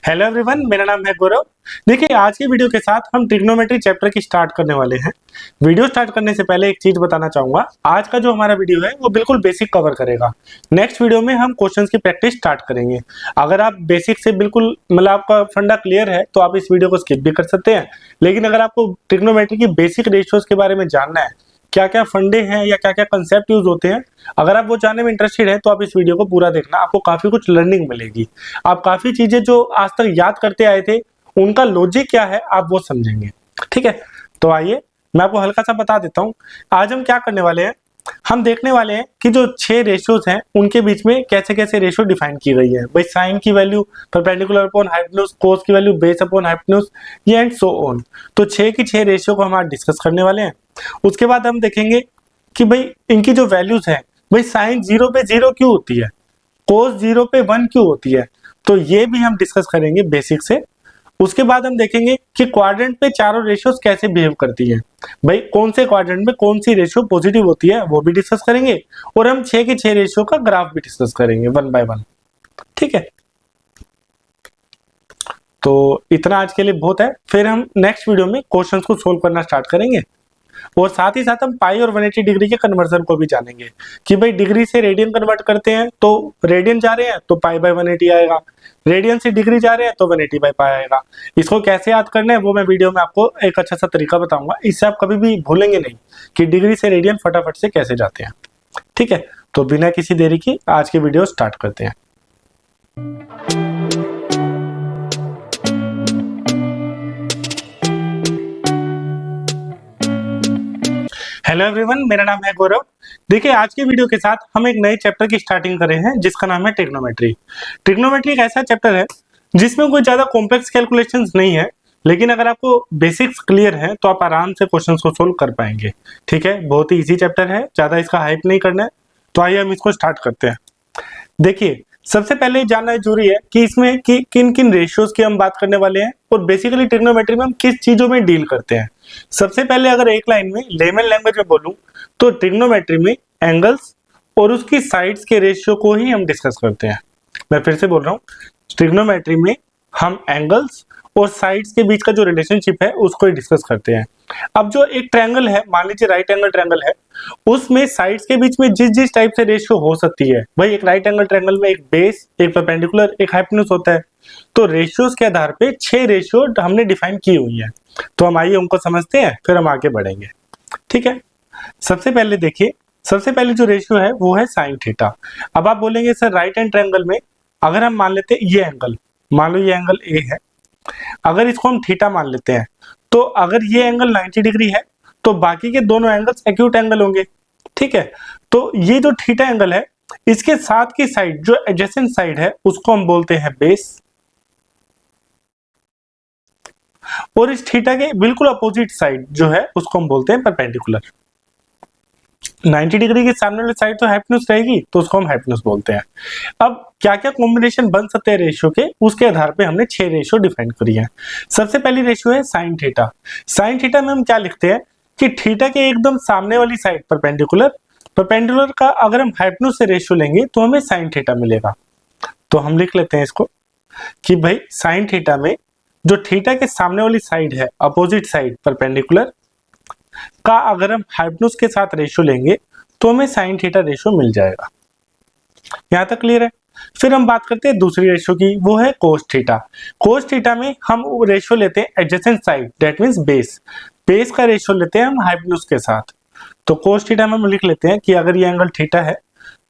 Hello everyone, मेरा नाम है गौरव। देखिए, आज की वीडियो के साथ हम ट्रिग्नोमेट्री चैप्टर की स्टार्ट करने वाले हैं। वीडियो स्टार्ट करने से पहले एक चीज बताना चाहूंगा, आज का जो हमारा वीडियो है वो बिल्कुल बेसिक कवर करेगा। नेक्स्ट वीडियो में हम क्वेश्चंस की प्रैक्टिस स्टार्ट करेंगे। अगर आप बेसिक से बिल्कुल मतलब आपका फंडा क्लियर है तो आप इस वीडियो को स्किप भी कर सकते हैं, लेकिन अगर आपको ट्रिग्नोमेट्री की बेसिक रेशियोज के बारे में जानना है, क्या क्या फंडे हैं या क्या क्या कंसेप्ट यूज होते हैं, अगर आप वो जानने में इंटरेस्टेड है तो आप इस वीडियो को पूरा देखना, आपको काफी कुछ लर्निंग मिलेगी। आप काफी चीजें जो आज तक याद करते आए थे उनका लॉजिक क्या है आप वो समझेंगे। ठीक है, तो आइए मैं आपको हल्का सा बता देता हूँ। आज हम क्या करने वाले हैं, हम देखने वाले हैं कि जो 6 रेशियोज हैं उनके बीच में कैसे कैसे रेशियो डिफाइन की गई है। भाई साइन की वैल्यू परपेंडिकुलर अपॉन हाइपोटेन्यूज, कोस की वैल्यू बेस अपॉन हाइपोटेन्यूज, ये एंड सो ऑन। तो 6 की 6 रेशियो को हम आज डिस्कस करने वाले हैं। उसके बाद हम देखेंगे कि भाई इनकी जो वैल्यूज है, भाई साइन 0 पे 0 क्यों होती है, कोस 0 पे 1 क्यों होती है, तो ये भी हम डिस्कस करेंगे बेसिक से। उसके बाद हम देखेंगे कि क्वाड्रेंट पे चारों रेशियोज कैसे बिहेव करती है, भाई कौन से क्वाड्रेंट में कौन सी रेशियो पॉजिटिव होती है वो भी डिस्कस करेंगे, और हम 6 के 6 रेशियो का ग्राफ भी डिस्कस करेंगे वन बाय वन। ठीक है, तो इतना आज के लिए बहुत है, फिर हम नेक्स्ट वीडियो में क्वेश्चंस को सोल्व करना स्टार्ट करेंगे। और साथ ही साथ हम पाई और 180 डिग्री के कन्वर्जन को भी जानेंगे कि भाई डिग्री से रेडियन कन्वर्ट करते हैं तो रेडियन जा रहे हैं तो पाई बाय 180 आएगा, रेडियन से डिग्री जा रहे हैं तो 180 बाय पाई आएगा। इसको कैसे याद करना है वो मैं वीडियो में आपको एक अच्छा सा तरीका बताऊंगा, इससे आप कभी भी भूलेंगे नहीं कि डिग्री से रेडियन फटाफट से कैसे जाते हैं। ठीक है, तो बिना किसी देरी की आज की वीडियो स्टार्ट करते हैं। हेलो एवरीवन, मेरा नाम है गौरव। देखिए, आज के वीडियो के साथ हम एक नए चैप्टर की स्टार्टिंग कर रहे हैं जिसका नाम है ट्रिग्नोमेट्री। ट्रिग्नोमेट्री एक ऐसा चैप्टर है जिसमें कोई ज्यादा कॉम्प्लेक्स कैलकुलेशंस नहीं है, लेकिन अगर आपको बेसिक्स क्लियर है तो आप आराम से क्वेश्चंस को सोल्व कर पाएंगे। ठीक है, बहुत ही इजी चैप्टर है, ज्यादा इसका हाइप नहीं करना है। तो आइए हम इसको स्टार्ट करते हैं। देखिए, सबसे पहले जानना जरूरी है कि इसमें कि किन किन रेशियोज की हम बात करने वाले हैं और बेसिकली ट्रिग्नोमेट्री में हम किस चीजों में डील करते हैं। सबसे पहले अगर एक लाइन में लेमन लैंग्वेज में बोलूं तो ट्रिग्नोमेट्री में एंगल्स और उसकी साइड्स के रेशियो को ही हम डिस्कस करते हैं। मैं फिर से बोल रहा हूँ, ट्रिग्नोमेट्री में हम एंगल्स और साइड्स के बीच का जो रिलेशनशिप है उसको ही डिस्कस करते हैं। अब जो एक ट्रायंगल है, मान लीजिए राइट एंगल ट्रायंगल है, उसमें साइड्स के बीच में जिस जिस टाइप से रेशियो हो सकती है, भाई एक राइट एंगल ट्रायंगल में एक बेस, एक परपेंडिकुलर, एक हाइपोटेन्यूज होता है, तो रेशियोज के आधार पे 6 रेशियो हमने डिफाइन की हुई है। तो हम आइए उनको समझते हैं फिर हम आगे बढ़ेंगे। ठीक है, सबसे पहले देखिए, सबसे पहले जो रेशियो है वो है साइन थीटा। अब आप बोलेंगे सर राइट हैंड ट्रायंगल में अगर हम मान लेते हैं ये एंगल, मान लो ये एंगल ए है, अगर इसको हम थीटा मान लेते हैं तो अगर ये एंगल 90 डिग्री है तो बाकी के दोनों एंगल्स एक्यूट एंगल होंगे। ठीक है, तो ये जो थीटा एंगल है इसके साथ की साइड जो एडजेसेंट साइड है उसको हम बोलते हैं बेस, और इस थीटा के बिल्कुल अपोजिट साइड जो है उसको हम बोलते हैं परपेंडिकुलर। 90 डिग्री के सामने वाली साइड तो हाइपोटेन्यूज रहेगी तो उसको हम हाइपोटेन्यूज बोलते हैं। अब क्या क्या कॉम्बिनेशन बन सकते हैं रेशियो के, उसके आधार पे हमने 6 रेशियो डिफाइन करी है। सबसे पहली रेशियो है साइन थीटा। साइन थीटा में हम क्या लिखते हैं कि थीटा के एकदम सामने वाली साइड परपेंडिकुलर, परपेंडिकुलर का अगर हम हाइपोटेन्यूज से रेशियो लेंगे तो हमें साइन थीटा मिलेगा। तो हम लिख लेते हैं इसको कि भाई साइन थीटा में जो थीटा के सामने वाली साइड है, अपोजिट साइड परपेंडिकुलर का अगर हम हाइपोटेन्यूज के साथ रेशियो लेंगे तो हमें साइन थीटा रेशियो मिल जाएगा। यहां तक क्लियर है। फिर हम बात करते हैं दूसरी रेशियो की, वो है कोस थीटा। कोस थीटा में हम रेशियो लेते हैं adjacent side, that means base, base का रेशियो लेते हैं हम हाइपोटेन्यूज के साथ। तो कोस थीटा में हम लिख लेते हैं कि अगर ये एंगल थीटा है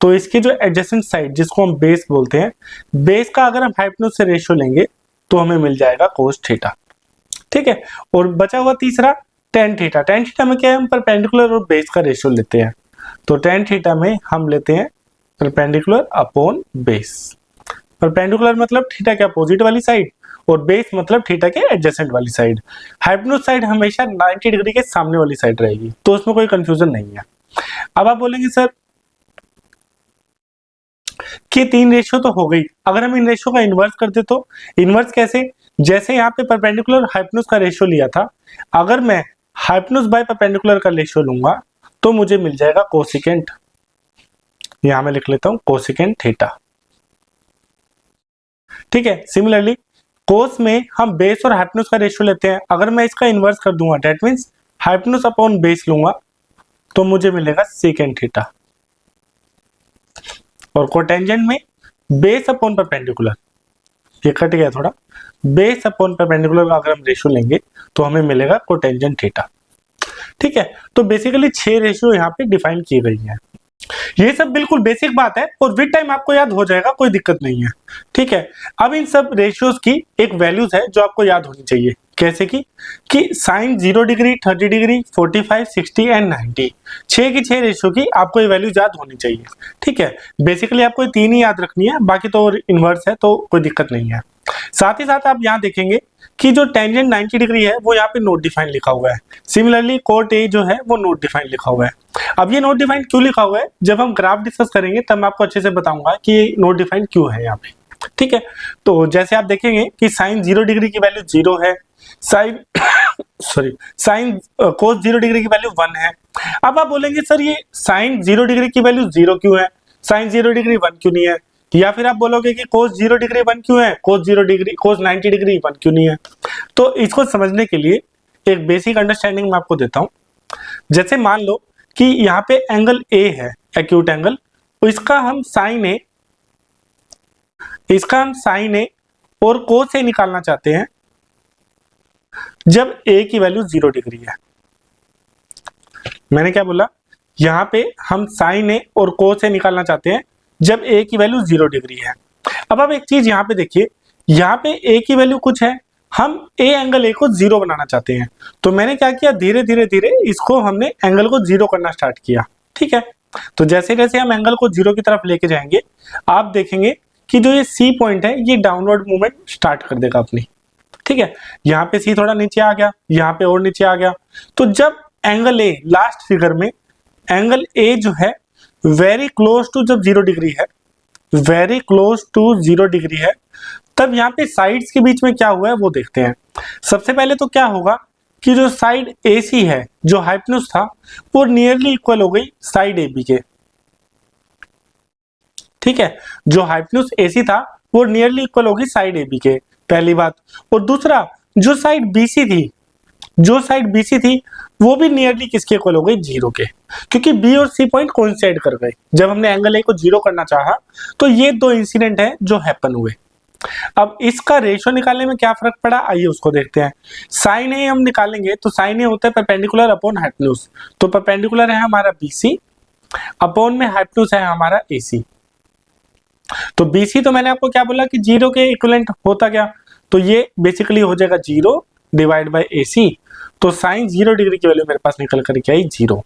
तो इसके जो एडजेसेंट साइड जिसको हम बेस बोलते हैं, बेस का अगर हम हाइपोटेन्यूज से रेशियो लेंगे तो हमें मिल जाएगा कोस थीटा। ठीक है, और बचा हुआ तीसरा टेन थीटा। टेन थीटा में क्या है, हम परपेंडिकुलर और बेस का रेशियो लेते हैं। तो टेन थीटा में हम लेते हैं परपेंडिकुलर अपॉन बेस। परपेंडिकुलर मतलब थीटा के अपोजिट वाली साइड और बेस मतलब थीटा के एडजेसेंट वाली साइड। हाइपोटेन्यूज साइड हमेशा 90 डिग्री के सामने वाली साइड रहेगी, तो उसमें कोई कंफ्यूजन नहीं है। अब आप बोलेंगे सर कि 3 रेशियो तो हो गई, अगर हम इन रेशियो का इन्वर्स करते तो इन्वर्स कैसे, जैसे यहाँ पे परपेंडिकुलर हाइपोटेन्यूज का रेशियो लिया था, अगर मैं हाइपोटेन्यूज बाय परपेंडिकुलर का रेशियो लूंगा तो मुझे मिल जाएगा कोसिकेंट। यहां मैं लिख लेता हूं कोसिकेंट थीटा। ठीक है, सिमिलरली कोस में हम बेस और हाइपोटेन्यूज का रेशियो लेते हैं। अगर मैं इसका इन्वर्स कर दूंगा that means hypotenuse upon base लूंगा तो मुझे मिलेगा सेकेंड थीटा। और कोटेंजेंट में बेस अपॉन परपेंडिकुलर, ये कट गया थोड़ा, बेस अपॉन परपेंडिकुलर अगर हम रेशियो लेंगे तो हमें मिलेगा कोटेंजेंट थीटा। ठीक है, तो बेसिकली 6 रेशियो यहाँ पे डिफाइन की गई है। ये सब बिल्कुल बेसिक बात है और विद टाइम आपको याद हो जाएगा, कोई दिक्कत नहीं है। ठीक है, अब इन सब रेशियोज की एक वैल्यूज है जो आपको याद होनी चाहिए। कैसे कि साइन 0 डिग्री, 30 डिग्री, 45, 60 एंड 90, 6 की 6 रेशियो की आपको ये वैल्यूज याद होनी चाहिए। ठीक है, बेसिकली आपको ये 3 ही याद रखनी है, बाकी तो इन्वर्स है तो कोई दिक्कत नहीं है। साथ ही साथ आप यहाँ देखेंगे कि जो टेंजेंट 90 डिग्री है वो यहाँ पे नोट डिफाइन लिखा हुआ है। सिमिलरली कोट ए जो है वो नोट डिफाइन लिखा हुआ है। अब ये नोट डिफाइन क्यों लिखा हुआ है, जब हम ग्राफ डिस्कस करेंगे तब मैं आपको अच्छे से बताऊंगा कि ये नोट डिफाइन क्यों है यहाँ पे। ठीक है, तो जैसे आप देखेंगे कि साइन 0 डिग्री की वैल्यू 0 है, साइन साइन कोस 0 डिग्री की वैल्यू 1 है। अब आप बोलेंगे सर ये साइन 0 डिग्री की वैल्यू 0 क्यों है, साइन 0 डिग्री 1 क्यों नहीं है, या फिर आप बोलोगे कि कोस 0 डिग्री 1 क्यों है, कोस 90 डिग्री 1 क्यों नहीं है। तो इसको समझने के लिए एक बेसिक अंडरस्टैंडिंग मैं आपको देता हूं। जैसे मान लो कि यहाँ पे एंगल ए है, एक्यूट एंगल, तो इसका हम साइन ए और कोस ए निकालना चाहते हैं जब ए की वैल्यू 0 डिग्री है। मैंने क्या बोला, यहाँ पे हम साइन ए और कोस ए निकालना चाहते हैं जब ए की वैल्यू 0 डिग्री है। अब आप एक चीज यहाँ पे देखिए, यहाँ पे ए की वैल्यू कुछ है, हम ए एंगल ए को 0 बनाना चाहते हैं। तो मैंने क्या किया, धीरे धीरे इसको हमने एंगल को 0 करना स्टार्ट किया। ठीक है, तो जैसे जैसे हम एंगल को 0 की तरफ लेके जाएंगे आप देखेंगे कि जो ये सी पॉइंट है ये डाउनवर्ड मूवमेंट स्टार्ट कर देगा अपनी। ठीक है, यहाँ पे सी थोड़ा नीचे आ गया, यहाँ पे और नीचे आ गया। तो जब एंगल ए, लास्ट फिगर में एंगल ए जो है वेरी क्लोज टू, जब 0 डिग्री है, वेरी क्लोज टू 0 डिग्री है, तब यहाँ पे साइड्स के बीच में क्या हुआ है वो देखते हैं। सबसे पहले तो क्या होगा कि जो साइड AC है, जो हाइपोटेन्यूज था, वो नियरली इक्वल हो गई साइड AB के। ठीक है, जो हाइपोटेन्यूज AC था वो नियरली इक्वल होगी साइड AB के, पहली बात। और दूसरा, जो साइड BC थी वो भी नियरली किसके इक्वल हो गई, 0 के, क्योंकि B और C पॉइंट कोइंसाइड कर गए। जब हमने एंगल A को 0 करना चाहा तो ये दो इंसिडेंट है जो हैपन हुए। अब इसका रेशियो निकालने में क्या फर्क पड़ा, आइए उसको देखते हैं। साइन ए हम निकालेंगे तो साइन ए होता है परपेंडिकुलर अपॉन हाइपोटेन्यूज, तो परपेंडिकुलर है हमारा BC, अपॉन में हाइपोटेन्यूज है हमारा AC। तो BC तो मैंने आपको क्या बोला कि 0 के इक्विवेलेंट होता गया, तो ये बेसिकली हो जाएगा 0 डिवाइड बाय AC। तो साइन 0 डिग्री की वैल्यू मेरे पास निकल कर के आई 0।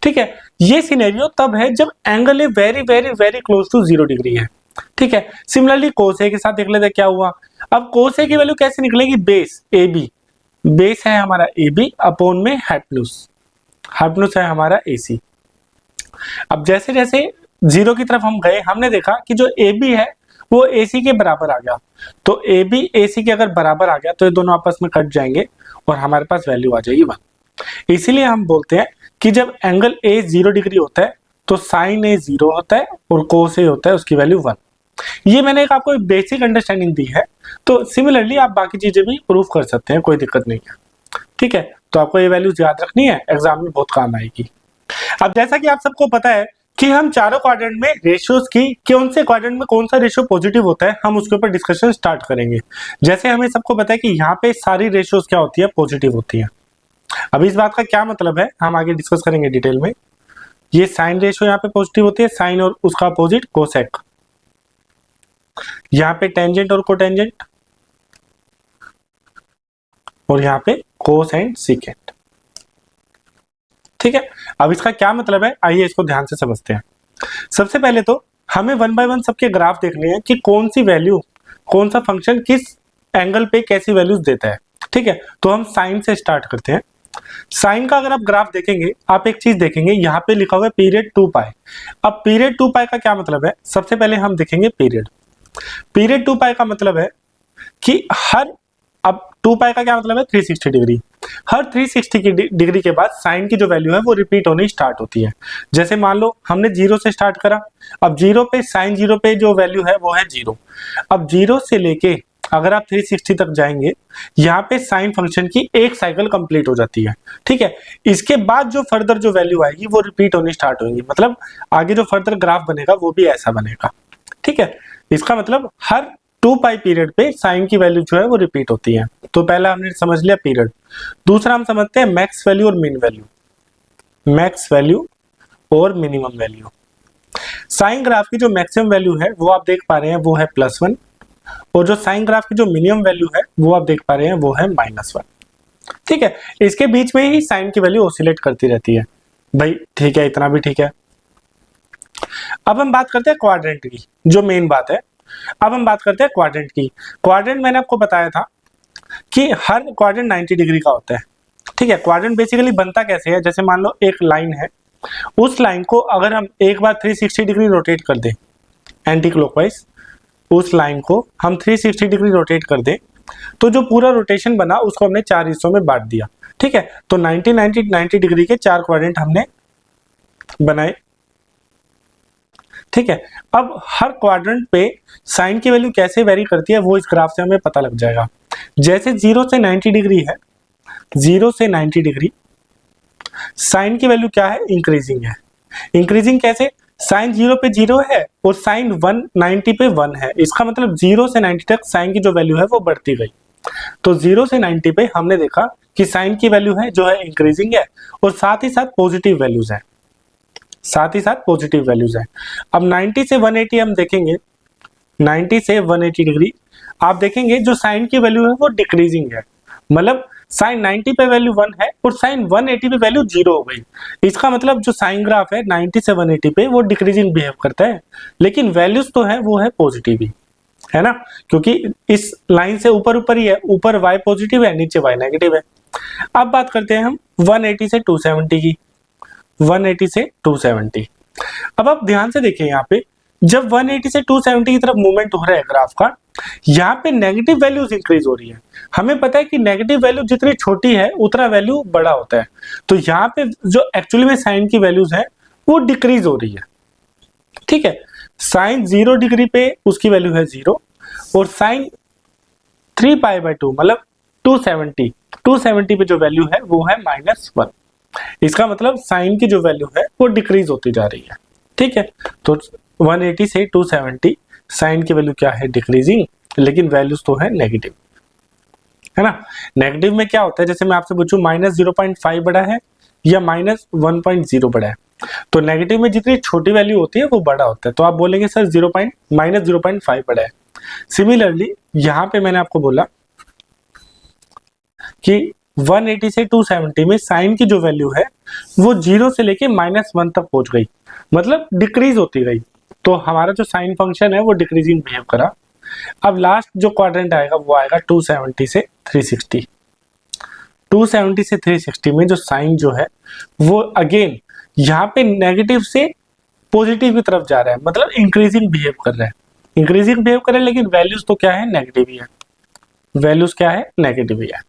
ठीक है, ये सिनेरियो तब है जब angle a very very very close to 0 degree है। ठीक है, सिमिलरली कोस ए के साथ देख लेते हैं क्या हुआ। अब कोस ए की वैल्यू कैसे निकलेगी, बेस AB, बेस है हमारा AB अपॉन में हाइपोटेन्यूज है हमारा AC। अब जैसे जैसे 0 की तरफ हम गए, हमने देखा कि जो AB है वो AC के बराबर आ गया। तो AB AC के अगर बराबर आ गया तो ये दोनों आपस में कट जाएंगे और हमारे पास वैल्यू आ जाएगी 1। इसीलिए हम बोलते हैं कि जब एंगल A 0 डिग्री होता है तो साइन A 0 होता है और कोस A होता है उसकी वैल्यू 1। ये मैंने एक आपको बेसिक अंडरस्टैंडिंग दी है, तो सिमिलरली आप बाकी चीजें भी प्रूफ कर सकते हैं, कोई दिक्कत नहीं है। ठीक है, तो आपको ये वैल्यूज याद रखनी है, एग्जाम में बहुत काम आएगी। अब जैसा कि आप सबको पता है कि हम चारों क्वाड्रेंट में रेशियोज की कौन से क्वाड्रेंट में कौन सा रेशियो पॉजिटिव होता है, हम उसके ऊपर डिस्कशन स्टार्ट करेंगे। जैसे हमें सबको पता है कि यहाँ पे सारी रेशियोज क्या होती है, पॉजिटिव होती है। अब इस बात का क्या मतलब है हम आगे डिस्कस करेंगे डिटेल में। ये साइन रेशियो यहाँ पे पॉजिटिव होती है, साइन और उसका अपोजिट कोसेक, यहाँ पे टेंजेंट और कोटेंजेंट, और यहाँ पे कोस एंड सीकेंट। ठीक है, अब इसका क्या मतलब है, आइए इसको ध्यान से समझते हैं। सबसे पहले तो हमें 1 बाय 1 सबके ग्राफ देखने हैं कि कौन सी वैल्यू, कौन सा फंक्शन किस एंगल पे कैसी वैल्यूज देता है। ठीक है, तो हम साइन से स्टार्ट करते हैं। साइन का अगर आप ग्राफ देखेंगे, आप एक चीज देखेंगे, यहाँ पे लिखा हुआ है पीरियड 2π। अब पीरियड 2π का क्या मतलब है, सबसे पहले हम देखेंगे पीरियड 2π का मतलब है कि अब 2π का क्या मतलब है, 360 डिग्री। हर 360 की डिग्री के बाद साइन की जो वैल्यू है वो रिपीट होनी स्टार्ट होती है। जैसे मान लो हमने 0 से स्टार्ट करा, अब 0 पे साइन 0 पे जो वैल्यू है वो है 0। अब 0 से लेके अगर आप 360 तक जाएंगे, यहाँ पे साइन फंक्शन की एक साइकिल कंप्लीट हो जाती है। ठीक है, इसके बाद जो फर्दर जो वैल्यू आएगी वो रिपीट होनी स्टार्ट होगी, मतलब आगे जो फर्दर ग्राफ बनेगा वो भी ऐसा बनेगा। ठीक है, इसका मतलब हर 2 पाई पीरियड पे साइन की वैल्यू जो है वो रिपीट होती है। तो पहला हमने समझ लिया पीरियड। दूसरा हम समझते हैं मैक्स वैल्यू और मिन वैल्यू। मैक्स वैल्यू और मिनिमम वैल्यू। साइन ग्राफ की जो मैक्सिमम वैल्यू है वो आप देख पा रहे हैं वो है +1, और जो साइन ग्राफ की जो मिनिमम वैल्यू है वो आप देख पा रहे हैं वो है -1। ठीक है, इसके बीच में ही साइन की वैल्यू ऑसिलेट करती रहती है भाई। ठीक है, इतना भी ठीक है। अब हम बात करते हैं क्वाड्रेंट की, जो मेन बात है। अब हम बात करते हैं क्वाड्रेंट की। क्वाड्रेंट मैंने आपको बताया था कि हर क्वाड्रेंट 90 डिग्री का होता है। ठीक है, क्वाड्रेंट बेसिकली बनता कैसे है, जैसे मान लो एक लाइन है, उस लाइन को अगर हम एक बार 360 डिग्री रोटेट कर दें एंटी क्लॉकवाइज, उस लाइन को हम 360 डिग्री रोटेट कर दें, तो जो पूरा रोटेशन बना उसको हमने 4 हिस्सों में बांट दिया। ठीक है, तो 90 डिग्री के 4 क्वाड्रेंट हमने बनाए। ठीक है, अब हर क्वाड्रेंट पे साइन की वैल्यू कैसे वेरी करती है वो इस ग्राफ से हमें पता लग जाएगा। जैसे 0 से 90 डिग्री है, 0 से 90 डिग्री साइन की वैल्यू क्या है, इंक्रीजिंग है। इंक्रीजिंग कैसे, साइन 0 पे 0 है और साइन 190 पे 1 है। इसका मतलब 0 से 90 तक साइन की जो वैल्यू है वो बढ़ती गई। तो 0 से 90 पे हमने देखा कि साइन की वैल्यू है जो है इंक्रीजिंग है, और साथ ही साथ पॉजिटिव वैल्यूज है, साथ ही साथ पॉजिटिव वैल्यूज है। अब 90 से 180 हम देखेंगे, 90 से 180 डिग्री आप देखेंगे जो साइन की वैल्यू है वो डिक्रीजिंग है, मतलब साइन 90 पे वैल्यू 1 है और साइन 180 पे वैल्यू 0 हो गई। इसका मतलब जो साइन ग्राफ है 90 से 180 पे वो डिक्रीजिंग बिहेव करता है, लेकिन वैल्यूज तो है वो है पॉजिटिव ही, है ना, क्योंकि इस लाइन से ऊपर ऊपर ही है, ऊपर y पॉजिटिव है, नीचे y नेगेटिव है। अब बात करते हैं हम 180 से 270 की, 180 से 270। अब आप ध्यान से देखिए, यहाँ पे जब 180 से 270 की तरफ मूवमेंट हो रहा है ग्राफ का, यहाँ पे नेगेटिव वैल्यूज इंक्रीज हो रही है। हमें पता है कि नेगेटिव वैल्यू जितनी छोटी है उतना वैल्यू बड़ा होता है, तो यहाँ पे जो एक्चुअली में साइन की वैल्यूज है वो डिक्रीज हो रही है। ठीक है, साइन 0 डिग्री पे उसकी वैल्यू है 0, और साइन 3π/2 मतलब 270 पे जो वैल्यू है वो है -1। इसका मतलब साइन की जो वैल्यू है वो डिक्रीज होती जा रही है। ठीक है, तो 180 से 270 साइन की वैल्यू क्या है, डिक्रीजिंग, लेकिन वैल्यूज तो है नेगेटिव, है ना। नेगेटिव में क्या होता है, जैसे मैं आपसे पूछूं -0.5 बड़ा है या -1.0 बड़ा है, तो नेगेटिव में जितनी छोटी वैल्यू होती है वो बड़ा होता है, तो आप बोलेंगे सर -0.5 बड़ा है। सिमिलरली यहाँ पे मैंने आपको बोला कि 180 से 270 में साइन की जो वैल्यू है वो 0 से लेके -1 तक पहुंच गई, मतलब डिक्रीज होती गई, तो हमारा जो साइन फंक्शन है वो डिक्रीजिंग बिहेव करा। अब लास्ट जो क्वाड्रेंट आएगा वो आएगा 270 से 360। 270 से 360 में जो साइन जो है वो अगेन यहाँ पे नेगेटिव से पॉजिटिव की तरफ जा रहा है, मतलब इंक्रीजिंग बिहेव कर रहा है, इंक्रीजिंग बिहेव कर रहा है, लेकिन वैल्यूज तो क्या है, नेगेटिव ही है, वैल्यूज क्या है, नेगेटिव ही है।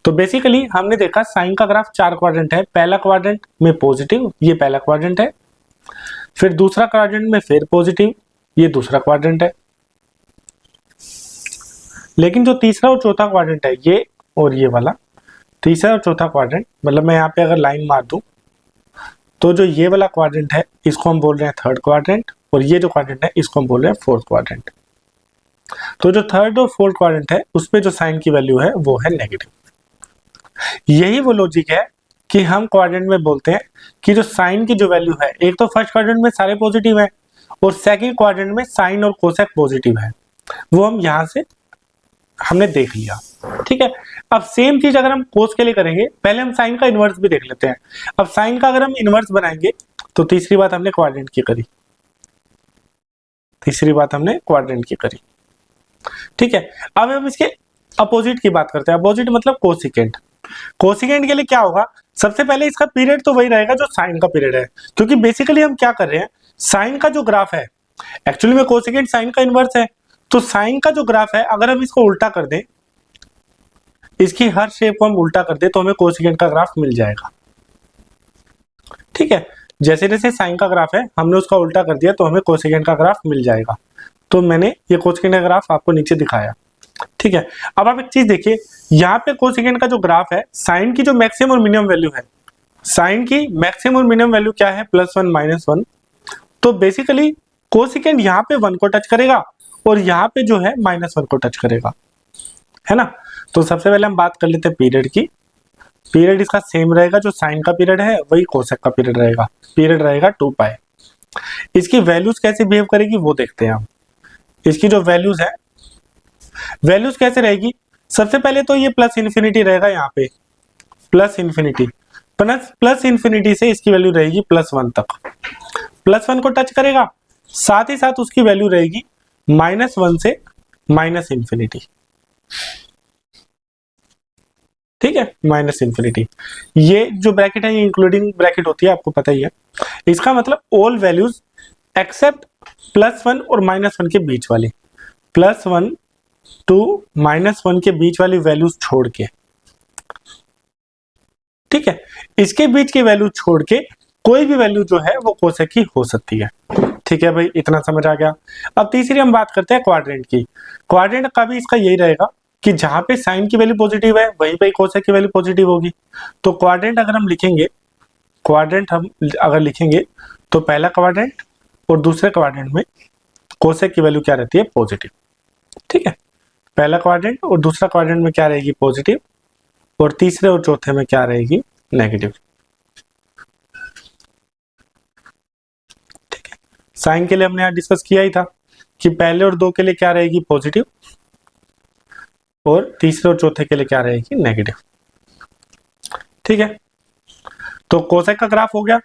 तो बेसिकली हमने देखा साइन का ग्राफ 4 क्वाड्रेंट है। पहला क्वाड्रेंट में पॉजिटिव, ये पहला क्वाड्रेंट है, फिर दूसरा क्वाड्रेंट में फिर पॉजिटिव, ये दूसरा क्वाड्रेंट है, लेकिन जो तीसरा और चौथा क्वाड्रेंट है ये और ये वाला, तीसरा और चौथा क्वाड्रेंट, मतलब मैं यहाँ पे अगर लाइन मार दूं तो जो ये वाला क्वाड्रेंट है इसको हम बोल रहे हैं थर्ड क्वाड्रेंट, और ये जो क्वाड्रेंट है इसको हम बोल रहे हैं फोर्थ क्वाड्रेंट। तो जो थर्ड और फोर्थ क्वाड्रेंट है उस पे जो साइन की वैल्यू है वो है नेगेटिव। यही वो लॉजिक है कि हम क्वाड्रेंट में बोलते हैं कि जो साइन की जो वैल्यू है, एक तो फर्स्ट क्वाड्रेंट में सारे पॉजिटिव है और सेकंड क्वाड्रेंट में साइन और कोसेक पॉजिटिव है, वो हम यहाँ से हमने देख लिया। ठीक है, अब सेम चीज अगर हम कोस के लिए करेंगे, पहले हम साइन का इनवर्स भी देख लेते हैं। अब साइन का अगर हम इनवर्स बनाएंगे तो तीसरी बात हमने क्वाड्रेंट की करी, तीसरी बात हमने क्वाड्रेंट की करी। ठीक है, अब हम इसके अपोजिट की बात करते हैं। अपोजिट मतलब कोसिकेंट। कोसिकेंट के लिए क्या होगा, सबसे पहले इसका पीरियड तो वही रहेगा जो साइन का पीरियड है, क्योंकि बेसिकली हम क्या कर रहे हैं, साइन का जो ग्राफ है एक्चुअली में कोसिकेंट साइन का इनवर्स है, तो साइन का जो ग्राफ है अगर हम इसको उल्टा कर दें, इसकी हर शेप को हम उल्टा कर दें तो हमें कोसिकेंट का ग्राफ मिल जाएगा। ठीक है, जैसे जैसे साइन का ग्राफ है हमने उसका उल्टा कर दिया तो हमें कोसिकेंट का ग्राफ मिल जाएगा। तो मैंने ये कोसिकेंट का ग्राफ आपको नीचे दिखाया। ठीक है। अब आप एक चीज देखिए, यहाँ पे कोसेकेंड का जो ग्राफ है, साइन की जो मैक्सिमम और मिनिमम वैल्यू है, साइन की मैक्सिमम और मिनिमम वैल्यू क्या है, +1 -1। तो बेसिकली कोसेकेंड यहाँ पे 1 को टच करेगा और यहाँ पे जो है -1 को टच करेगा, है ना। तो सबसे पहले हम बात कर लेते हैं पीरियड की। पीरियड इसका सेम रहेगा, जो साइन का पीरियड है वही कोसेक का पीरियड रहेगा। पीरियड रहेगा 2π। इसकी वैल्यूज कैसे बिहेव करेगी वो देखते हैं हम। इसकी जो वैल्यूज है, वैल्यूज कैसे रहेगी, सबसे पहले तो ये प्लस इन्फिनिटी रहेगा, यहाँ पे प्लस इन्फिनिटी, प्लस इन्फिनिटी से इसकी वैल्यू रहेगी +1 तक। +1 को टच करेगा, साथ ही साथ उसकी वैल्यू रहेगी -1 से -इन्फिनिटी। ठीक है, -इन्फिनिटी। ये जो ब्रैकेट है ये इंक्लूडिंग ब्रैकेट होती है, आपको पता ही है। इसका मतलब ऑल वैल्यूज एक्सेप्ट +1 और -1 के बीच वाली, +1 to -1 के बीच वाली वैल्यूज छोड़ के, ठीक है, इसके बीच की वैल्यू छोड़ के कोई भी वैल्यू जो है वो कोसेक की हो सकती है। ठीक है भाई, इतना समझ आ गया। अब तीसरी हम बात करते हैं क्वाड्रेंट की। क्वाड्रेंट का भी इसका यही रहेगा कि जहां पे साइन की वैल्यू पॉजिटिव है वहीं पे कोसेक की वैल्यू पॉजिटिव होगी। तो क्वाड्रेंट अगर हम लिखेंगे, क्वाड्रेंट हम अगर लिखेंगे तो पहला क्वाड्रेंट और दूसरे क्वाड्रेंट में कोसेक की वैल्यू क्या रहती है, पॉजिटिव। ठीक है, पहला क्वाड्रेंट और दूसरा क्वाड्रेंट में क्या रहेगी, पॉजिटिव, और तीसरे और चौथे में क्या रहेगी, नेगेटिव। ठीक है, साइन के लिए हमने यहाँ डिस्कस किया ही था कि पहले और दो के लिए क्या रहेगी, पॉजिटिव, और तीसरे और चौथे के लिए क्या रहेगी, नेगेटिव। ठीक है, तो कोसेक का ग्राफ हो गया।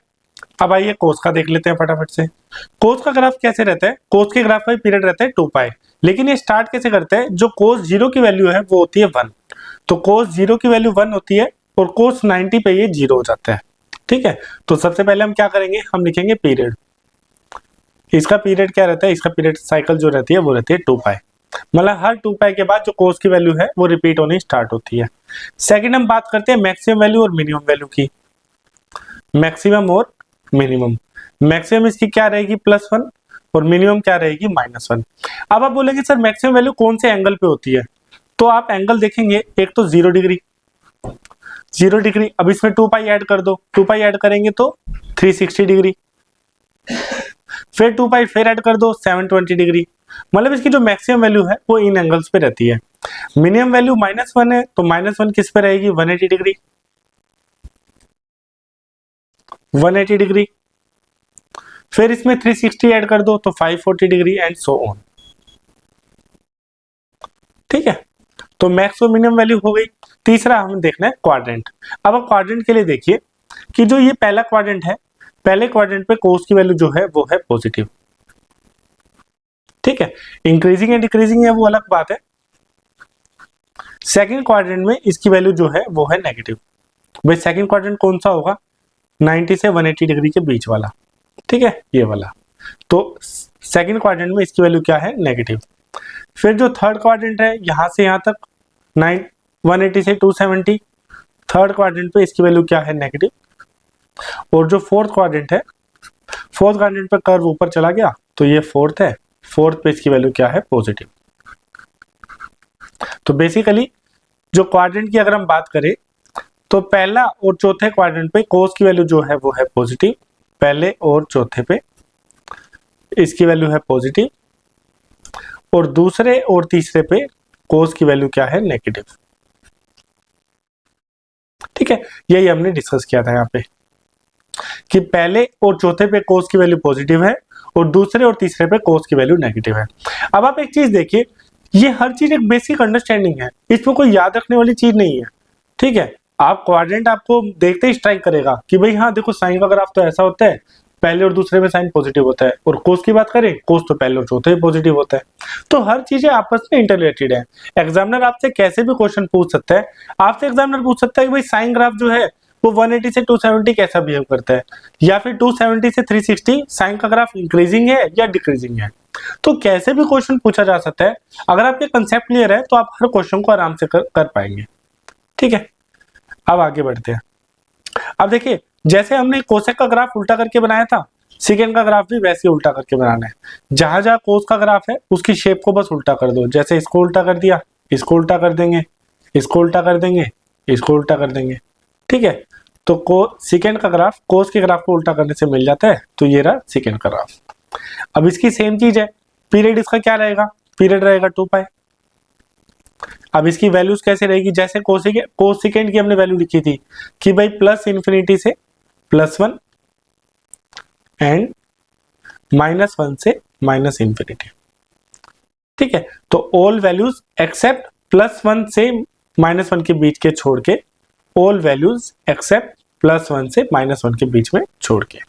अब आइए कोस का देख लेते हैं फटाफट से। कोस का ग्राफ कैसे रहता है, कोस के ग्राफ का पीरियड रहता है 2π, लेकिन ये स्टार्ट कैसे करते हैं, जो कोस 0 की वैल्यू है वो होती है 1। तो कोस 0 की वैल्यू 1 होती है और कोस 90 पे ये 0 हो जाता है। ठीक है, तो सबसे पहले हम क्या करेंगे, हम लिखेंगे पीरियड। इसका पीरियड क्या रहता है, इसका पीरियड साइकिल जो रहती है वो रहती है 2π। मतलब हर 2π के बाद जो कोस की वैल्यू है वो रिपीट होनी स्टार्ट होती है। सेकंड हम बात करते हैं मैक्सिमम वैल्यू और मिनिमम वैल्यू की। मैक्सिमम और मिनिमम, मैक्सिमम इसकी क्या रहेगी, +1, और मिनिमम क्या रहेगी, -1। अब आप बोलेंगे सर मैक्सिमम वैल्यू कौन से एंगल पे होती है, तो आप एंगल देखेंगे, एक तो 0 डिग्री, 0 डिग्री। अब इसमें 2π ऐड कर दो, 2π ऐड करेंगे तो 360 डिग्री, फिर 2π फिर ऐड कर दो 720 डिग्री। मतलब इसकी जो मैक्सिमम वैल्यू है वो इन एंगल्स पे रहती है। मिनिमम वैल्यू -1 है, तो -1 किस पे रहेगी, 180 डिग्री, 180 डिग्री। फिर इसमें 360 ऐड कर दो तो 540 डिग्री एंड सो ऑन। ठीक है, तो मैक्स और मिनिमम वैल्यू हो गई। तीसरा हमें देखना है क्वाड्रेंट। अब क्वाड्रेंट के लिए देखिए कि जो ये पहला क्वाड्रेंट है, पहले क्वाड्रेंट पे कोस की वैल्यू जो है वो है पॉजिटिव। ठीक है, इंक्रीजिंग एंड डिक्रीजिंग है वो अलग बात है। सेकंड क्वाड्रेंट में इसकी वैल्यू जो है वो है नेगेटिव। भाई सेकंड क्वाड्रेंट कौन सा होगा, 90 से 180 डिग्री के बीच वाला। ठीक है, ये वाला। तो सेकंड क्वाड्रेंट में इसकी वैल्यू क्या है, नेगेटिव। फिर जो थर्ड क्वाड्रेंट है, यहां से यहां तक 180 से 270, थर्ड क्वाड्रेंट पे इसकी वैल्यू क्या है, नेगेटिव। और जो फोर्थ क्वाड्रेंट है, फोर्थ क्वाड्रेंट पे कर्व ऊपर चला गया तो ये फोर्थ है, फोर्थ पे इसकी वैल्यू क्या है, पॉजिटिव। तो बेसिकली जो क्वाड्रेंट की अगर हम बात करें तो पहला और चौथे क्वाड्रेंट पे कोस की वैल्यू जो है वो है पॉजिटिव, पहले और चौथे पे इसकी वैल्यू है पॉजिटिव, और दूसरे और तीसरे पे कोस की वैल्यू क्या है, नेगेटिव। ठीक है, यही हमने डिस्कस किया था यहाँ पे कि पहले और चौथे पे कोस की वैल्यू पॉजिटिव है और दूसरे और तीसरे पे कोस की वैल्यू नेगेटिव है। अब आप एक चीज देखिए, ये हर चीज एक बेसिक अंडरस्टैंडिंग है, इसमें कोई याद रखने वाली चीज नहीं है। ठीक है, आप क्वाड्रेंट आपको देखते ही स्ट्राइक करेगा कि भाई हाँ देखो साइन का ग्राफ तो ऐसा होता है, पहले और दूसरे में साइन पॉजिटिव होता है, और कोस की बात करें, कोस तो पहले और चौथे में पॉजिटिव होता है। तो हर चीजें आपस में इंटररिलेटेड है। एग्जामिनर आपसे कैसे भी क्वेश्चन पूछ सकता है, आपसे एग्जामिनर पूछ सकता है कि भाई साइन ग्राफ जो है वो 180 से 270 कैसा बिहेव करता है, या फिर 270 से 360 साइन का ग्राफ इंक्रीजिंग है या डिक्रीजिंग है। तो कैसे भी क्वेश्चन पूछा जा सकता है। अगर आपके कंसेप्ट क्लियर है तो आप हर क्वेश्चन को आराम से कर पाएंगे। ठीक है, अब आगे बढ़ते हैं। अब देखिए, जैसे हमने कोसेक का ग्राफ उल्टा करके बनाया था, सेकेंड का ग्राफ भी वैसे ही उल्टा करके बनाना है। जहां जहां कोस का ग्राफ है उसकी शेप को बस उल्टा कर दो, जैसे इसको उल्टा कर दिया, इसको उल्टा कर देंगे, इसको उल्टा कर देंगे, इसको उल्टा कर देंगे। ठीक है, तो सेकेंड का ग्राफ कोस के ग्राफ को उल्टा करने से मिल जाता है, तो ये रहा सेकेंड का ग्राफ। अब इसकी सेम चीज है, पीरियड इसका क्या रहेगा, पीरियड रहेगा 2 पाई। अब इसकी वैल्यूज कैसे रहेगी, जैसे कोसेकेंड की हमने वैल्यू लिखी थी कि भाई प्लस इन्फिनिटी से +1 एंड -1 से माइनस इन्फिनिटी। ठीक है, तो ऑल वैल्यूज एक्सेप्ट +1 से -1 के बीच के छोड़ के, ऑल वैल्यूज एक्सेप्ट +1 से -1 के बीच में छोड़ के।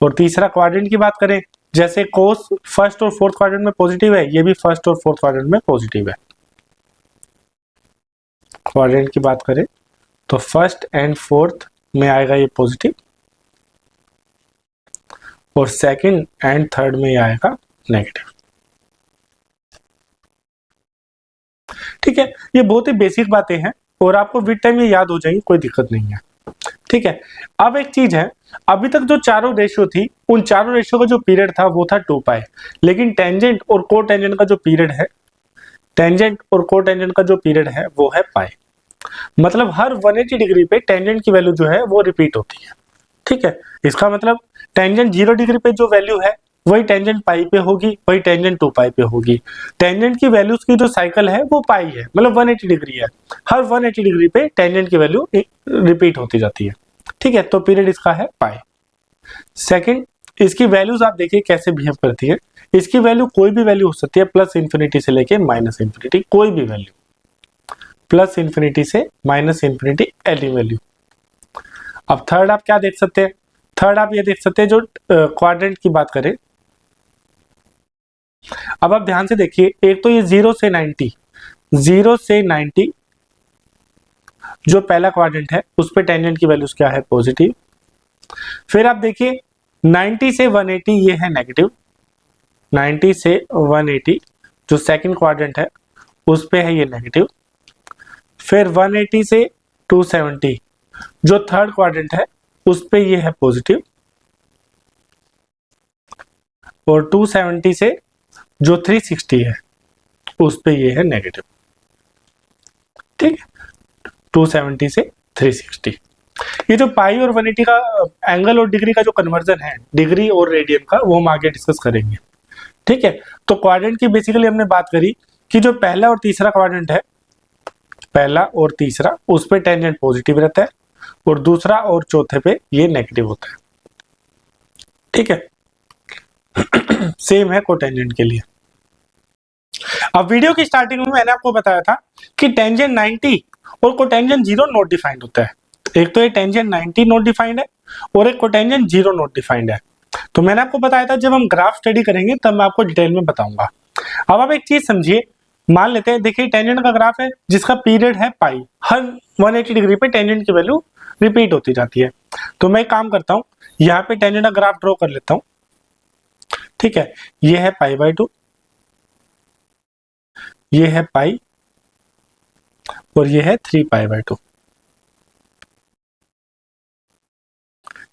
और तीसरा क्वाड्रेंट की बात करें, जैसे कोस फर्स्ट और फोर्थ क्वाड्रेंट में पॉजिटिव है, ये भी फर्स्ट और फोर्थ क्वाड्रेंट में पॉजिटिव है। क्वाड्रेंट की बात करें तो फर्स्ट एंड फोर्थ में आएगा ये पॉजिटिव, और सेकंड एंड थर्ड में ये आएगा नेगेटिव। ठीक है, ये बहुत ही बेसिक बातें हैं और आपको विद टाइम ये याद हो जाएंगी, कोई दिक्कत नहीं है। ठीक है, अब एक चीज है, अभी तक जो चारों रेशियो थी, उन चारों रेशियो का जो पीरियड था वो था 2 पाई, लेकिन टेंजेंट और को टेंजेंट का जो पीरियड है, टेंजेंट और को टेंजेंट का जो पीरियड है वो है पाई। मतलब हर 180 डिग्री पे टेंजेंट की वैल्यू जो है वो रिपीट होती है। ठीक है, इसका मतलब टेंजेंट 0 डिग्री पे जो वैल्यू है वही टेंजेंट पाई पे होगी, वही टेंजेंट 2 पाई पे होगी। टेंजेंट की वैल्यूज की जो साइकिल है वो पाई है, मतलब 180 डिग्री है, हर 180 डिग्री पे टेंजेंट की वैल्यू रिपीट होती जाती है। ठीक है, तो पीरियड इसका है पाई। सेकंड, इसकी वैल्यूज आप देखिए कैसे बिहेव करती है। इसकी वैल्यू कोई भी वैल्यू हो सकती है, प्लस इन्फिनिटी से लेके माइनस इन्फिनिटी, कोई भी वैल्यू, प्लस इन्फिनिटी से माइनस इन्फिनिटी, एनी वैल्यू। अब थर्ड आप क्या देख सकते हैं, थर्ड आप ये देख सकते हैं, जो क्वाड्रेंट की बात करें, अब आप ध्यान से देखिए, एक तो ये 0 से 90, 0 से 90 जो पहला क्वाड्रेंट है उस पे टेंजेंट की वैल्यूज क्या है, पॉजिटिव। फिर आप देखिए 90 से 180 ये है नेगेटिव, 90 से 180 जो सेकंड क्वाड्रेंट है उस पे है ये नेगेटिव। फिर 180 से 270 जो थर्ड क्वाड्रेंट है उस पे ये है पॉजिटिव, और 270 से जो 360 है उस पे ये है नेगेटिव। ठीक है, 270 से 360। ये जो पाई और 180 का एंगल और डिग्री का जो कन्वर्जन है, डिग्री और रेडियन का, वो हम आगे डिस्कस करेंगे। ठीक है, तो क्वाड्रेंट की बेसिकली हमने बात करी कि जो पहला और तीसरा क्वाड्रेंट है, पहला और तीसरा उस पे टेंजेंट पॉजिटिव रहता है, और दूसरा और चौथे पे ये नेगेटिव होता है। ठीक है, सेम है कोटेंजेंट के लिए। अब वीडियो की स्टार्टिंग में मैंने आपको बताया था कि टेंजेंट 90 और कोटेंजेंट 0 नॉट डिफाइंड होता है। एक तो ये टेंजेंट 90 नॉट डिफाइंड है और एक कोटेंजेंट 0 नॉट डिफाइंड है। तो मैंने आपको बताया था जब हम ग्राफ स्टडी करेंगे तब मैं आपको डिटेल में बताऊंगा। अब आप एक चीज समझिए, मान लेते हैं, देखिए टेंजेंट का ग्राफ है जिसका पीरियड है पाई, हर 180 डिग्री पे टेंजेंट की वैल्यू रिपीट होती जाती है। तो मैं काम करता हूं, यहाँ पे टेंजेंट का ग्राफ ड्रॉ कर लेता हूं। ठीक है, ये है पाई/2, ये है पाई, और ये है 3π/2।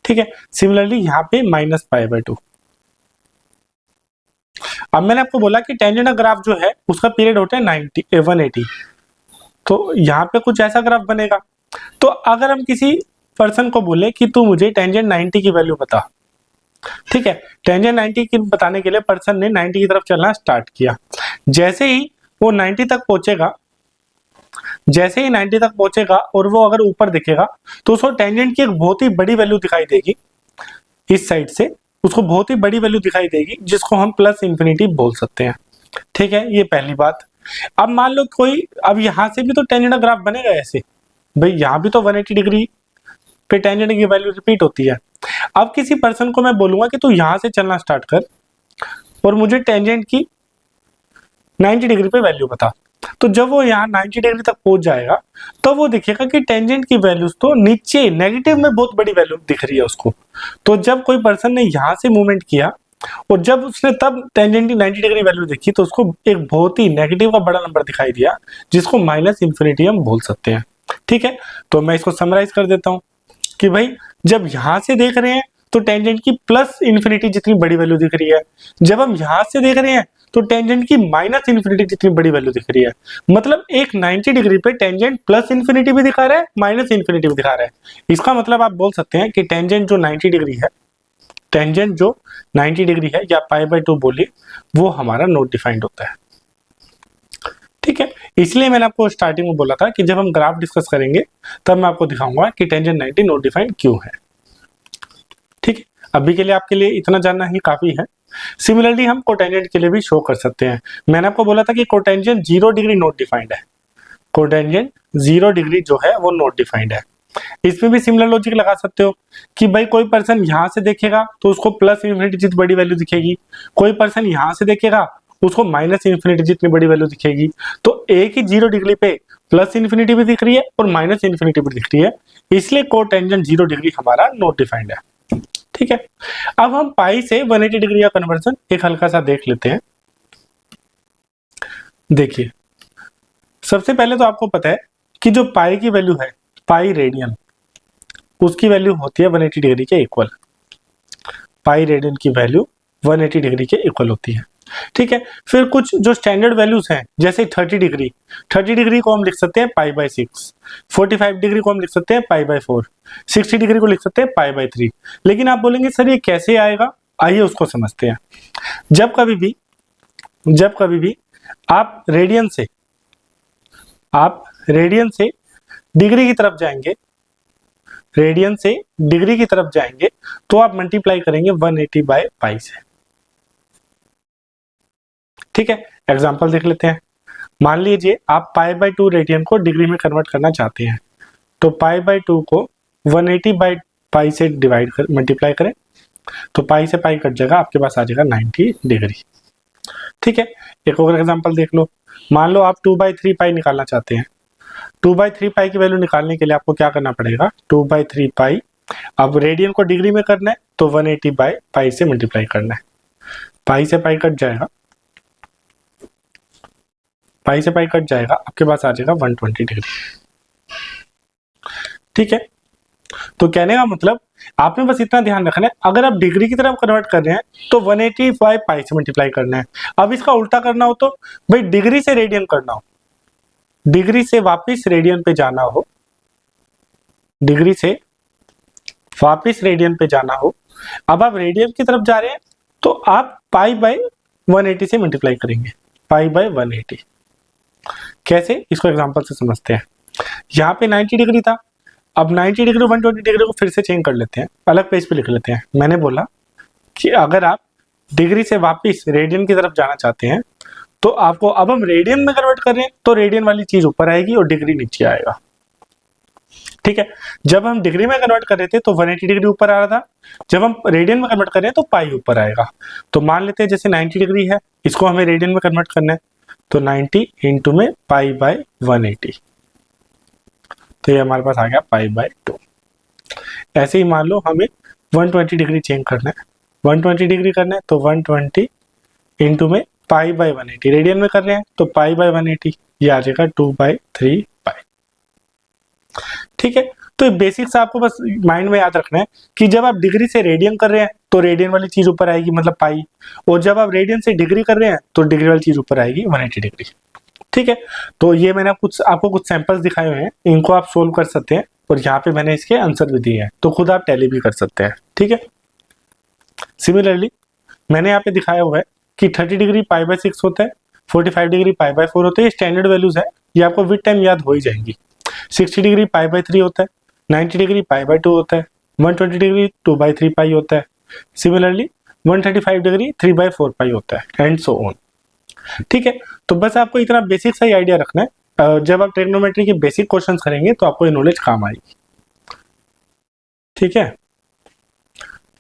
ठीक है, सिमिलरली यहाँ पे -π/2। अब मैंने आपको बोला कि टेंजेंट का ग्राफ जो है उसका पीरियड होता है 180, तो यहाँ पे कुछ ऐसा ग्राफ बनेगा। तो अगर हम किसी पर्सन को बोले कि तू मुझे टेंजेंट 90 की वैल्यू बता, ठीक है, टेंजेंट 90 की बताने के लिए पर्सन ने 90 की तरफ चलना स्टार्ट किया। जैसे ही वो 90 तक पहुंचेगा, जैसे ही 90 तक पहुंचेगा और वो अगर ऊपर दिखेगा तो उसको टेंजेंट की एक बहुत ही बड़ी वैल्यू दिखाई देगी, इस साइड से उसको बहुत ही बड़ी वैल्यू दिखाई देगी जिसको हम प्लस इन्फिनिटी बोल सकते हैं। ठीक है, ये पहली बात। अब मान लो कोई, अब यहां से भी तो टेंजेंट का ग्राफ बनेगा ऐसे, भाई यहां भी तो 180 डिग्री पे टेंजेंट की वैल्यू रिपीट होती है। अब किसी पर्सन को मैं बोलूंगा कि तू यहां से चलना स्टार्ट कर और मुझे टेंजेंट की 90 डिग्री पे वैल्यू बता, तो जब वो यहाँ 90 डिग्री तक पहुंच जाएगा तो वो दिखेगा कि टेंजेंट की वैल्यूज तो नीचे नेगेटिव में बहुत बड़ी वैल्यू दिख रही है उसको। तो जब कोई पर्सन ने यहाँ से मूवमेंट किया और जब उसने तब टेंजेंट की 90 डिग्री वैल्यू देखी तो उसको एक बहुत ही नेगेटिव का बड़ा नंबर दिखाई दिया जिसको माइनस इन्फिनिटी हम बोल सकते हैं। ठीक है, तो मैं इसको समराइज कर देता हूँ कि भाई जब यहाँ से देख रहे हैं तो टेंजेंट की प्लस इन्फिनिटी जितनी बड़ी वैल्यू दिख रही है। जब हम यहां से देख रहे हैं तो टेंजेंट की माइनस इन्फिनिटी जितनी बड़ी वैल्यू दिख रही है। मतलब एक 90 डिग्री पे टेंजेंट प्लस इन्फिनिटी भी दिखा रहा है, माइनस इन्फिनिटी भी दिखा रहा है। इसका मतलब आप बोल सकते हैं कि टेंजेंट जो 90 डिग्री है, टेंजेंट जो 90 डिग्री है या π/2 बोलिए, वो हमारा नॉट डिफाइंड होता है। ठीक है, इसलिए मैंने आपको स्टार्टिंग में बोला था कि जब हम ग्राफ डिस्कस करेंगे तब मैं आपको दिखाऊंगा कि टेंजेंट 90 नॉट डिफाइंड क्यों है। ठीक है, अभी के लिए आपके लिए इतना जानना ही काफी है। सिमिलरली हम कोटेंजेंट के लिए भी शो कर सकते हैं। मैंने आपको बोला था कि कोटेंजेंट 0 डिग्री नॉट डिफाइंड है। कोटेंजेंट 0 डिग्री जो है वो नॉट डिफाइंड है। इसमें भी सिमिलर लॉजिक लगा सकते हो कि भाई कोई पर्सन यहां से देखेगा तो उसको प्लस इन्फिनिटी जितनी बड़ी वैल्यू दिखेगी, कोई पर्सन यहां से देखेगा उसको माइनस इन्फिनिटी जितनी बड़ी वैल्यू दिखेगी। तो एक ही 0 डिग्री पे प्लस इन्फिनिटी भी दिख रही है और माइनस इन्फिनिटी भी दिख रही है, इसलिए कोटेंजेंट 0 डिग्री हमारा नॉट डिफाइंड है। ठीक है, अब हम पाई से 180 डिग्री का कन्वर्जन एक हल्का सा देख लेते हैं। देखिए, सबसे पहले तो आपको पता है कि जो पाई की वैल्यू है, पाई रेडियन, उसकी वैल्यू होती है 180 डिग्री के इक्वल। पाई रेडियन की वैल्यू 180 डिग्री के इक्वल होती है। ठीक है, फिर कुछ जो स्टैंडर्ड वैल्यूज हैं जैसे 30 डिग्री, 30 डिग्री को हम लिख सकते हैं π/6, 45 डिग्री को हम लिख सकते हैं π/4, 60 डिग्री को लिख सकते हैं π/3। लेकिन आप बोलेंगे सर ये कैसे आएगा, आइए उसको समझते हैं। जब कभी भी आप रेडियन से डिग्री की तरफ जाएंगे, रेडियन से डिग्री की तरफ जाएंगे तो आप मल्टीप्लाई करेंगे 180 बाय पाई से। ठीक है, एग्जांपल देख लेते हैं। मान लीजिए आप π/2 रेडियन को डिग्री में कन्वर्ट करना चाहते हैं, तो π/2 को 180 बाय पाई से डिवाइड कर मल्टीप्लाई करें तो पाई से पाई कट जाएगा, आपके पास आ जाएगा 90 डिग्री। ठीक है, एक और एग्जांपल देख लो। मान लो आप 2/3 पाई निकालना चाहते हैं। 2/3 पाई की वैल्यू निकालने के लिए आपको क्या करना पड़ेगा, 2/3 पाई, अब रेडियन को डिग्री में करना है तो 180 बाय पाई से मल्टीप्लाई करना है। पाई से पाई कट जाएगा, पाई से पाई कट जाएगा, आपके पास आ जाएगा 120 डिग्री। ठीक है, तो कहने का मतलब आपने बस इतना ध्यान रखना है, अगर आप डिग्री की तरफ कन्वर्ट कर रहे हैं तो 180 बाय पाई से मल्टीप्लाई करना है। अब इसका उल्टा करना हो तो भाई डिग्री से रेडियन करना हो, डिग्री से वापस रेडियन पे जाना हो, डिग्री से वापस रेडियन पे जाना हो, अब आप रेडियन की तरफ जा रहे हैं तो आप पाई बाय 180 से मल्टीप्लाई करेंगे, पाई बाय 180। कैसे, इसको एग्जांपल से समझते हैं। यहाँ पे 90 डिग्री था, अब 90 डिग्री 120 डिग्री को फिर से चेंज कर लेते हैं, अलग पेज पे लिख लेते हैं। मैंने बोला कि अगर आप डिग्री से वापस रेडियन की तरफ जाना चाहते हैं तो आपको, अब हम रेडियन में कन्वर्ट कर रहे हैं तो रेडियन वाली चीज ऊपर आएगी और डिग्री नीचे आएगा। ठीक है, जब हम डिग्री में कन्वर्ट कर रहे थे तो 180 डिग्री ऊपर आ रहा था, जब हम रेडियन में कन्वर्ट कर रहे हैं तो पाई ऊपर आएगा। तो मान लेते हैं जैसे 90 डिग्री है, इसको हमें रेडियन में कन्वर्ट करना है तो 90 इंटू में पाई बाय 180, तो ये हमारे पास आ गया π/2। ऐसे ही मान लो हमें 120 डिग्री चेंज करना है, 120 डिग्री करना है तो 120 इंटू में पाई बाय 180, रेडियन में कर रहे हैं तो पाई बाय 180, ये आ जाएगा 2/3 पाई। ठीक है, तो बेसिक्स आपको बस माइंड में याद रखना है कि जब आप डिग्री से रेडियन कर रहे हैं तो रेडियन वाली चीज ऊपर आएगी, मतलब पाई, और जब आप रेडियन से डिग्री कर रहे हैं तो डिग्री वाली चीज ऊपर आएगी 180 डिग्री। ठीक है, तो ये मैंने आपको कुछ सैंपल्स दिखाए हुए हैं, इनको आप सोल्व कर सकते हैं और यहाँ पे मैंने इसके आंसर भी दिए हैं, तो खुद आप टैली भी कर सकते हैं। ठीक है, सिमिलरली मैंने यहाँ पे दिखाया हुआ है कि 30 डिग्री π/6 होता है, 45 डिग्री π/4 होता है, ये स्टैंडर्ड वैल्यूज है, ये आपको विद टाइम याद हो ही जाएंगी। 60 डिग्री π/3 होता है, 90 डिग्री π/2 होता है, 120 डिग्री 2/3 पाई होता है, सिमिलरली 135 डिग्री 3/4 पाई होता है, एंड सो ऑन। ठीक है, तो बस आपको इतना बेसिक सा ही आइडिया रखना है, जब आप ट्रिग्नोमेट्री के बेसिक क्वेश्चंस करेंगे तो आपको ये नॉलेज काम आएगी। ठीक है,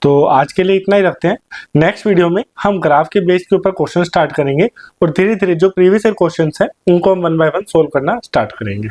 तो आज के लिए इतना ही रखते हैं। नेक्स्ट वीडियो में हम ग्राफ के बेस के ऊपर क्वेश्चन स्टार्ट करेंगे और धीरे धीरे जो प्रीवियस ईयर क्वेश्चंस हैं उनको हम 1 बाय 1 सोल्व करना स्टार्ट करेंगे।